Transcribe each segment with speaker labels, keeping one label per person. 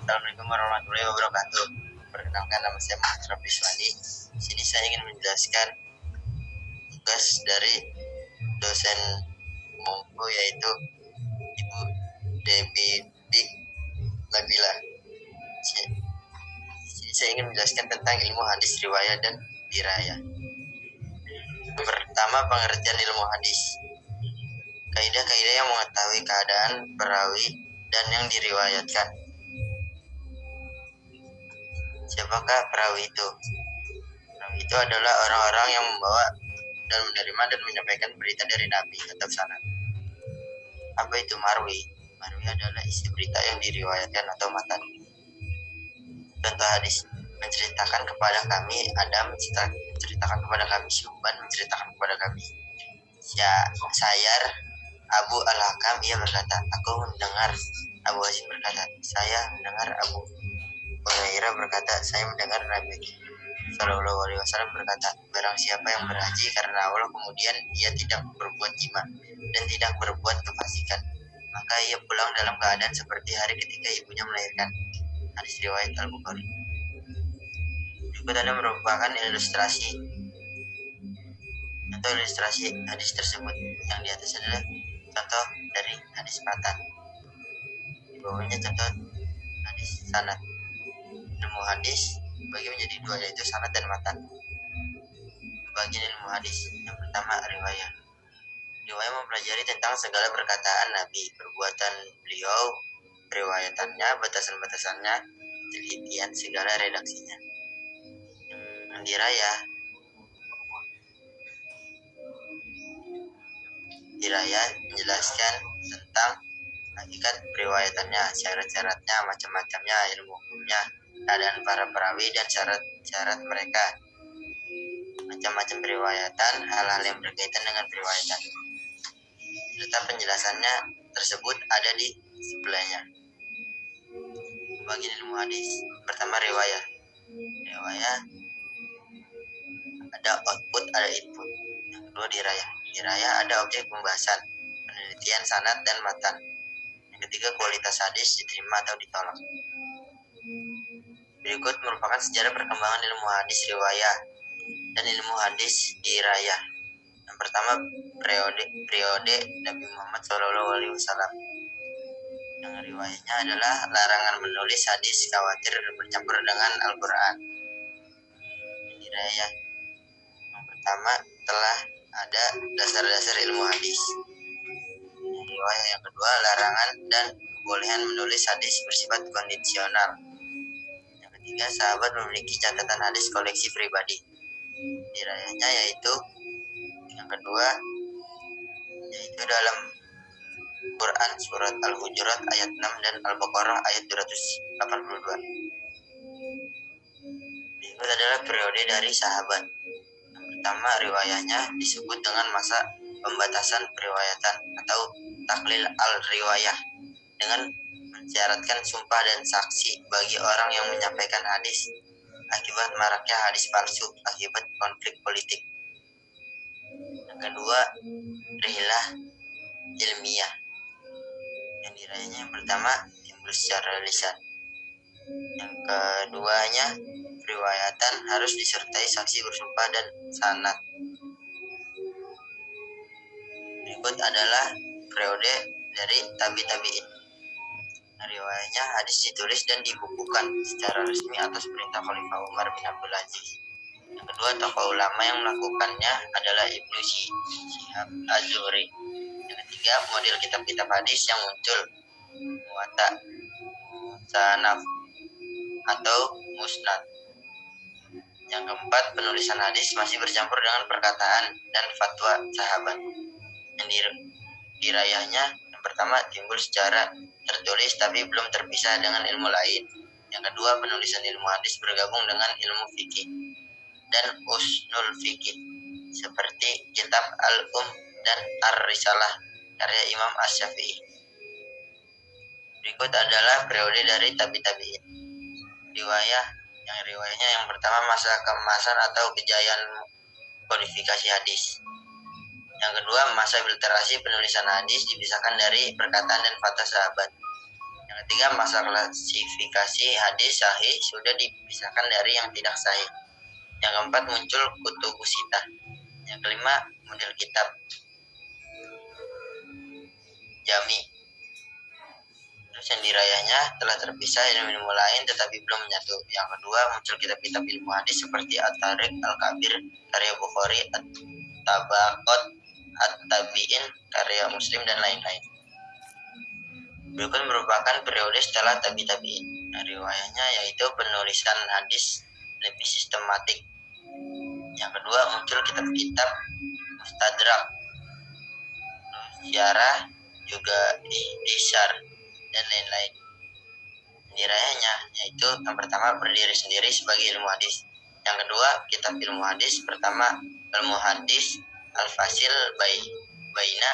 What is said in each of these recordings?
Speaker 1: Assalamualaikum warahmatullahi wabarakatuh. Perkenalkan, nama saya Muhammad Rafi Swandi. Di sini saya ingin menjelaskan tugas dari dosen umumku, yaitu Ibu Debbie Nabila. Di sini saya ingin menjelaskan tentang ilmu hadis, riwayat, dan dirayah. Pertama, pengertian ilmu hadis. Kaidah-kaidah yang mengetahui keadaan perawi dan yang diriwayatkan. Siapakah perawi itu? Perawi itu adalah orang-orang yang membawa dan menerima dan menyampaikan berita dari Nabi atau sanad. Apa itu marwi? Marwi adalah isi berita yang diriwayatkan atau matan. Contoh hadis: menceritakan kepada kami Adam, menceritakan kepada kami Syuban, menceritakan kepada kami Sayar Abu Al-Hakam, ia berkata, aku mendengar. Abu Hazim berkata, saya mendengar. Abu Hurairah berkata, saya mendengar Nabi Shallallahu Alaihi Wasallam berkata, barang siapa yang berhaji karena Allah kemudian ia tidak berbuat jima dan tidak berbuat kefasikan, maka ia pulang dalam keadaan seperti hari ketika ibunya melahirkan. Hadis riwayat Al-Bukhari. Berikut ada merupakan ilustrasi. Contoh ilustrasi hadis tersebut. Yang di atas adalah contoh dari hadis matan. Di bawahnya contoh hadis sanad. Ilmu hadis dibagi menjadi dua, yaitu sanad dan matan. Bagian ilmu hadis. Yang pertama, riwayah. Riwayah mempelajari tentang segala perkataan Nabi, perbuatan beliau, periwayatannya, batasan-batasannya, telitian segala redaksinya. Yang dirayah menjelaskan tentang hakikat periwayatannya, syarat-syaratnya, macam-macamnya, ilmu hukumnya, keadaan para perawi dan syarat-syarat mereka, macam-macam periwayatan, hal-hal yang berkaitan dengan periwayatan, serta penjelasannya tersebut ada di sebelahnya. Bagian ilmu hadis. Pertama, riwayah. Riwayah ada output, ada input. Yang kedua, dirayah. Dirayah ada objek pembahasan, penelitian sanad dan matan. Yang ketiga, kualitas hadis, diterima atau ditolak. Berikut merupakan sejarah perkembangan ilmu hadis riwayah dan ilmu hadis dirayah. Yang pertama, periode Nabi Muhammad SAW. Yang riwayahnya adalah larangan menulis hadis khawatir bercampur dengan Al-Quran. Yang dirayah, yang pertama, telah ada dasar-dasar ilmu hadis. Yang riwayah yang kedua, larangan dan kebolehan menulis hadis bersifat kondisional. Yang ketiga, sahabat memiliki catatan hadis koleksi pribadi. Dirayahnya yaitu yang kedua, yaitu dalam Quran surat Al-Hujurat ayat 6 dan Al-Baqarah ayat 282. Berikut adalah periode dari sahabat. Yang pertama, riwayahnya disebut dengan masa pembatasan periwayatan atau taklil al-riwayah, dengan mensyaratkan sumpah dan saksi bagi orang yang menyampaikan hadis akibat maraknya hadis palsu akibat konflik politik. Yang kedua, rihlah ilmiah. Yang dirayahnya yang pertama, timbul secara lisan. Yang keduanya, riwayatan harus disertai saksi bersumpah dan sanad. Berikut adalah periode dari tabi'in. Riwayatnya hadis ditulis dan dibukukan secara resmi atas perintah Khalifah Umar bin Abdul Aziz. Yang kedua, tokoh ulama yang melakukannya adalah Ibnu Syihab Az-Zuhri. Yang ketiga, model kitab-kitab hadis yang muncul, muwatta, sanaf, atau musnad. Yang keempat, penulisan hadis masih bercampur dengan perkataan dan fatwa sahabat. Yang dirayahnya yang pertama, timbul secara tertulis tapi belum terpisah dengan ilmu lain. Yang kedua, penulisan ilmu hadis bergabung dengan ilmu fikih dan usnul fikih, seperti kitab Al-Um dan Ar-Risalah karya Imam Asy-Syafi'i. Berikut adalah periode dari tabi'in. Riwayahnya yang pertama, masa keemasan atau kejayaan kodifikasi hadis. Yang kedua, masa filtrasi penulisan hadis dipisahkan dari perkataan dan fatwa sahabat. Yang ketiga, masa klasifikasi hadis sahih sudah dipisahkan dari yang tidak sahih. Yang keempat, muncul kutubus sitah. Yang kelima, model kitab jami. Terus yang dirayahnya telah terpisah ilmu-ilmu lain tetapi belum menyatu. Yang kedua, muncul kitab-kitab ilmu hadis seperti At-Tariq Al-Kabir karya Bukhari, At-Tabaqat At-Tabi'in karya Muslim, dan lain-lain. Berikut merupakan periode setelah tabi'in. Riwayahnya yaitu penulisan hadis lebih sistematik. Yang kedua, muncul kitab-kitab mustadrak, syarah, juga ihtisar, dan lain-lain. Dirayahnya yaitu yang pertama, berdiri sendiri sebagai ilmu hadis. Yang kedua, kitab ilmu hadis. Pertama, ilmu hadis Al-Fasil Baina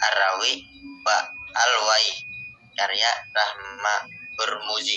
Speaker 1: Ar-Rawi wa Al-Wai karya Rahma Hurmuzi.